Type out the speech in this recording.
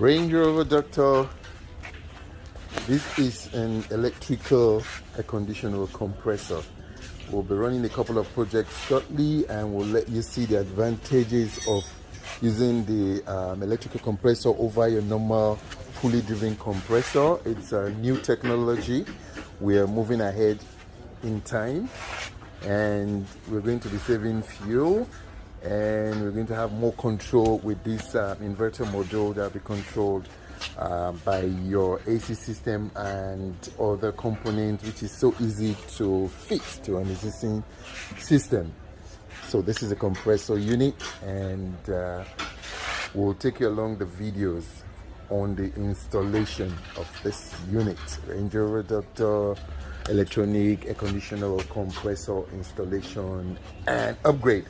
Range Rover Doctor. This is an electrical air conditioner compressor. We'll be running a couple of projects shortly, and we'll let you see the advantages of using the electrical compressor over your normal fully driven compressor. It's a new technology. We are moving ahead in time, and we're going to be saving fuel, and we're going to have more control with this inverter module that will be controlled by your AC system and other components, which is so easy to fit to an existing system. So this is a compressor unit, and we'll take you along the videos on the installation of this unit. Range Rover Doctor electronic air conditioner compressor installation and upgrade.